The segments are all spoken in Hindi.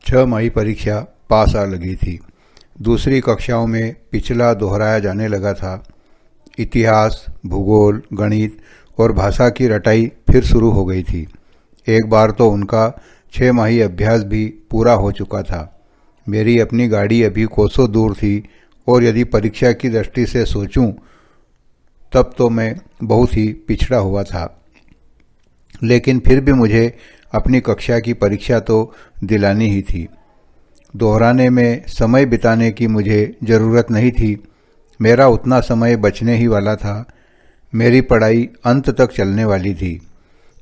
छमाही परीक्षा पास आ लगी थी। दूसरी कक्षाओं में पिछला दोहराया जाने लगा था। इतिहास, भूगोल, गणित और भाषा की रटाई फिर शुरू हो गई थी। एक बार तो उनका 6 माही अभ्यास भी पूरा हो चुका था। मेरी अपनी गाड़ी अभी कोसों दूर थी और यदि परीक्षा की दृष्टि से सोचूं तब तो मैं बहुत ही पिछड़ा हुआ था। लेकिन फिर भी मुझे अपनी कक्षा की परीक्षा तो दिलानी ही थी। दोहराने में समय बिताने की मुझे ज़रूरत नहीं थी। मेरा उतना समय बचने ही वाला था। मेरी पढ़ाई अंत तक चलने वाली थी,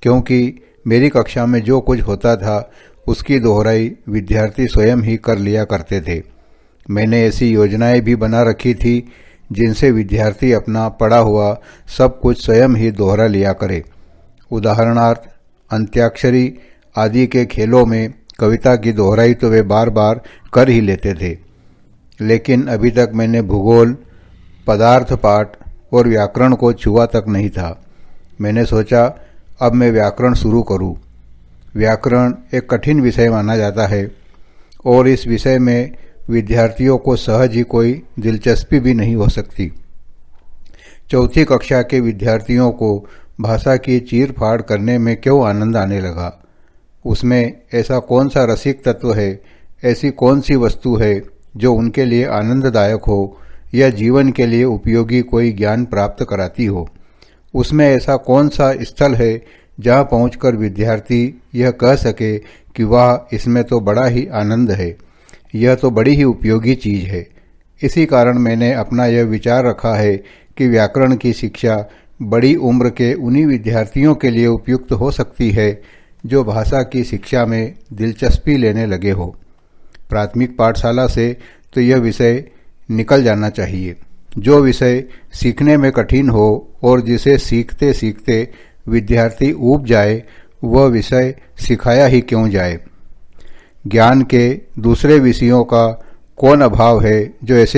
क्योंकि मेरी कक्षा में जो कुछ होता था उसकी दोहराई विद्यार्थी स्वयं ही कर लिया करते थे। मैंने ऐसी योजनाएं भी बना रखी थी जिनसे विद्यार्थी अपना पढ़ा हुआ सब कुछ स्वयं ही दोहरा लिया करे। उदाहरणार्थ, अंत्याक्षरी आदि के खेलों में कविता की दोहराई तो वे बार बार कर ही लेते थे। लेकिन अभी तक मैंने भूगोल, पदार्थ पाठ और व्याकरण को छुआ तक नहीं था। मैंने सोचा अब मैं व्याकरण शुरू करूं। व्याकरण एक कठिन विषय माना जाता है और इस विषय में विद्यार्थियों को सहज ही कोई दिलचस्पी भी नहीं हो सकती। चौथी कक्षा के विद्यार्थियों को भाषा की चीर फाड़ करने में क्यों आनंद आने लगा? उसमें ऐसा कौन सा रसिक तत्व है, ऐसी कौन सी वस्तु है जो उनके लिए आनंददायक हो या जीवन के लिए उपयोगी कोई ज्ञान प्राप्त कराती हो? उसमें ऐसा कौन सा स्थल है जहाँ पहुंचकर विद्यार्थी यह कह सके कि वाह, इसमें तो बड़ा ही आनंद है, यह तो बड़ी ही उपयोगी चीज है। इसी कारण मैंने अपना यह विचार रखा है कि व्याकरण की शिक्षा बड़ी उम्र के उन्हीं विद्यार्थियों के लिए उपयुक्त हो सकती है जो भाषा की शिक्षा में दिलचस्पी लेने लगे हो। प्राथमिक पाठशाला से तो यह विषय निकल जाना चाहिए। जो विषय सीखने में कठिन हो और जिसे सीखते सीखते विद्यार्थी ऊब जाए, वह विषय सिखाया ही क्यों जाए। ज्ञान के दूसरे विषयों का कौन अभाव है जो ऐसे।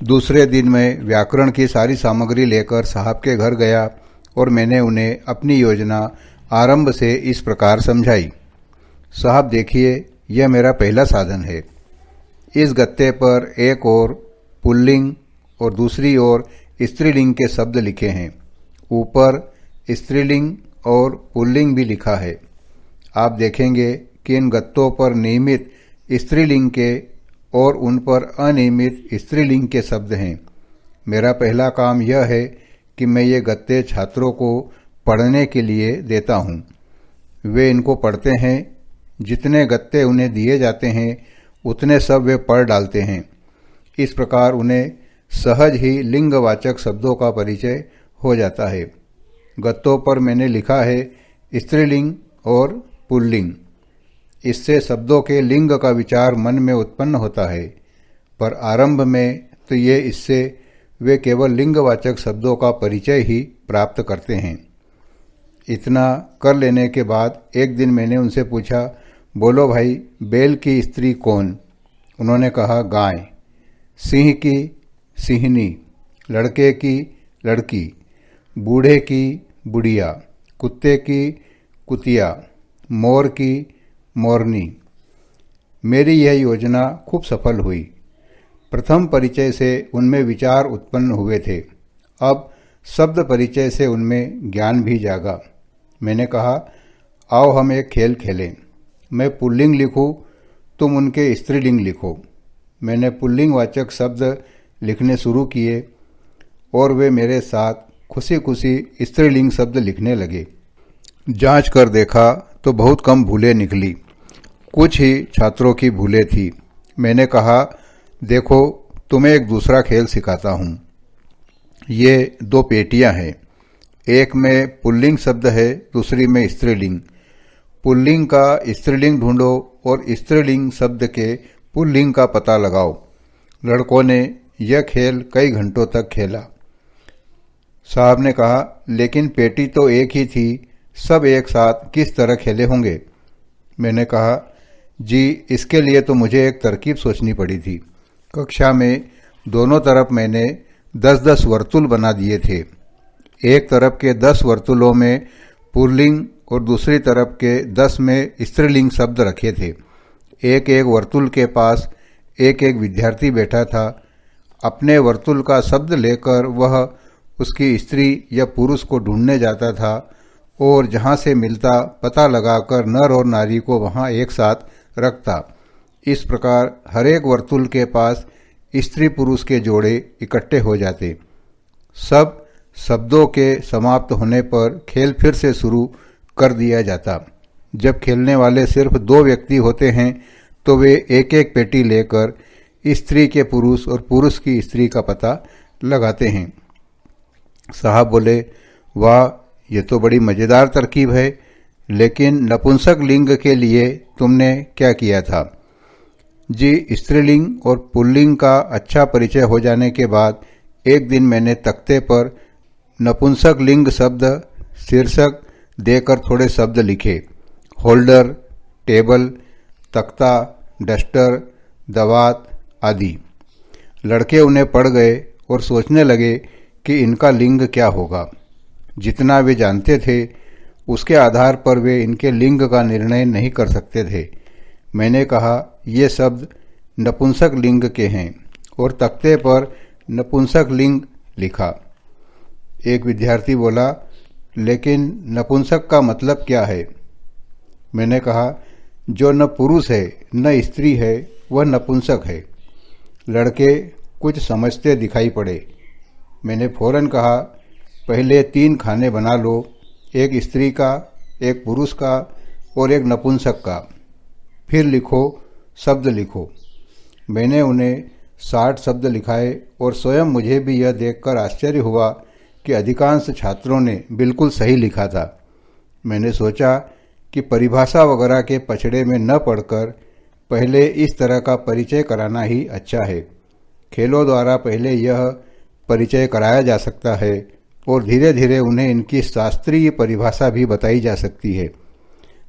दूसरे दिन मैं व्याकरण की सारी सामग्री लेकर साहब के घर गया और मैंने उन्हें अपनी योजना आरंभ से इस प्रकार समझाई। साहब देखिए, यह मेरा पहला साधन है। इस गत्ते पर एक ओर पुल्लिंग और दूसरी ओर स्त्रीलिंग के शब्द लिखे हैं। ऊपर स्त्रीलिंग और पुल्लिंग भी लिखा है। आप देखेंगे कि इन गत्तों पर नियमित स्त्रीलिंग के और उन पर अनियमित स्त्रीलिंग के शब्द हैं। मेरा पहला काम यह है कि मैं ये गत्ते छात्रों को पढ़ने के लिए देता हूँ। वे इनको पढ़ते हैं। जितने गत्ते उन्हें दिए जाते हैं उतने सब वे पढ़ डालते हैं। इस प्रकार उन्हें सहज ही लिंगवाचक शब्दों का परिचय हो जाता है। गत्तों पर मैंने लिखा है स्त्रीलिंग और पुल्लिंग। इससे शब्दों के लिंग का विचार मन में उत्पन्न होता है, पर आरंभ में तो ये इससे वे केवल लिंगवाचक शब्दों का परिचय ही प्राप्त करते हैं। इतना कर लेने के बाद एक दिन मैंने उनसे पूछा, बोलो भाई, बैल की स्त्री कौन? उन्होंने कहा, गाय। सिंह की सिंहनी, लड़के की लड़की, बूढ़े की बुढ़िया, कुत्ते की कुतिया, मोर की मोरनी। मेरी यह योजना खूब सफल हुई। प्रथम परिचय से उनमें विचार उत्पन्न हुए थे। अब शब्द परिचय से उनमें ज्ञान भी जागा। मैंने कहा, आओ हम एक खेल खेलें। मैं पुल्लिंग लिखूं, तुम उनके स्त्रीलिंग लिखो। मैंने पुल्लिंगवाचक शब्द लिखने शुरू किए और वे मेरे साथ खुशी खुशी स्त्रीलिंग शब्द लिखने लगे। जांच कर देखा तो बहुत कम भूलें निकली। कुछ ही छात्रों की भूलें थी। मैंने कहा, देखो, तुम्हें एक दूसरा खेल सिखाता हूँ। ये 2 पेटियां हैं। एक में पुल्लिंग शब्द है, दूसरी में स्त्रीलिंग। पुल्लिंग का स्त्रीलिंग ढूंढो और स्त्रीलिंग शब्द के पुल्लिंग का पता लगाओ। लड़कों ने यह खेल कई घंटों तक खेला। साहब ने कहा, लेकिन पेटी तो एक ही थी, सब एक साथ किस तरह खेले होंगे? मैंने कहा, जी, इसके लिए तो मुझे एक तरकीब सोचनी पड़ी थी। कक्षा में दोनों तरफ मैंने 10-10 वर्तुल बना दिए थे। एक तरफ के 10 वर्तुलों में पुल्लिंग और दूसरी तरफ के 10 में स्त्रीलिंग शब्द रखे थे। एक एक वर्तुल के पास एक एक विद्यार्थी बैठा था। अपने वर्तुल का शब्द लेकर वह उसकी स्त्री या पुरुष को ढूंढने जाता था और जहाँ से मिलता पता लगाकर नर और नारी को वहाँ एक साथ रखता। इस प्रकार हरेक वर्तुल के पास स्त्री पुरुष के जोड़े इकट्ठे हो जाते। सब शब्दों के समाप्त होने पर खेल फिर से शुरू कर दिया जाता। जब खेलने वाले सिर्फ 2 व्यक्ति होते हैं तो वे एक एक पेटी लेकर स्त्री के पुरुष और पुरुष की स्त्री का पता लगाते हैं। साहब बोले, वाह, ये तो बड़ी मज़ेदार तरकीब है, लेकिन नपुंसक लिंग के लिए तुमने क्या किया था? जी, स्त्रीलिंग और पुल्लिंग का अच्छा परिचय हो जाने के बाद एक दिन मैंने तख्ते पर नपुंसक लिंग शब्द शीर्षक देकर थोड़े शब्द लिखे। होल्डर, टेबल, तख्ता, डस्टर, दवात आदि। लड़के उन्हें पढ़ गए और सोचने लगे कि इनका लिंग क्या होगा। जितना वे जानते थे उसके आधार पर वे इनके लिंग का निर्णय नहीं कर सकते थे। मैंने कहा, ये शब्द नपुंसक लिंग के हैं और तख्ते पर नपुंसक लिंग लिखा। एक विद्यार्थी बोला, लेकिन नपुंसक का मतलब क्या है? मैंने कहा, जो न पुरुष है न स्त्री है वह नपुंसक है। लड़के कुछ समझते दिखाई पड़े। मैंने फौरन कहा, पहले 3 खाने बना लो, एक स्त्री का, एक पुरुष का और एक नपुंसक का। फिर लिखो, शब्द लिखो। मैंने उन्हें 60 शब्द लिखाए और स्वयं मुझे भी यह देखकर आश्चर्य हुआ कि अधिकांश छात्रों ने बिल्कुल सही लिखा था। मैंने सोचा कि परिभाषा वगैरह के पछड़े में न पड़कर पहले इस तरह का परिचय कराना ही अच्छा है। खेलों द्वारा पहले यह परिचय कराया जा सकता है और धीरे धीरे उन्हें इनकी शास्त्रीय परिभाषा भी बताई जा सकती है।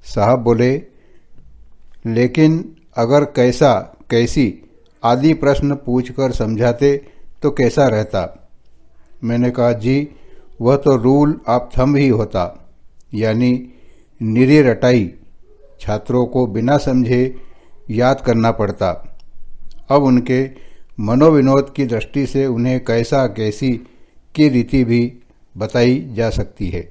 साहब बोले, लेकिन अगर कैसा, कैसी आदि प्रश्न पूछकर समझाते तो कैसा रहता? मैंने कहा, जी, वह तो रूल ऑफ थंब ही होता, यानी निरी रटाई। छात्रों को बिना समझे याद करना पड़ता। अब उनके मनोविनोद की दृष्टि से उन्हें कैसा, कैसी की रीति भी बताई जा सकती है।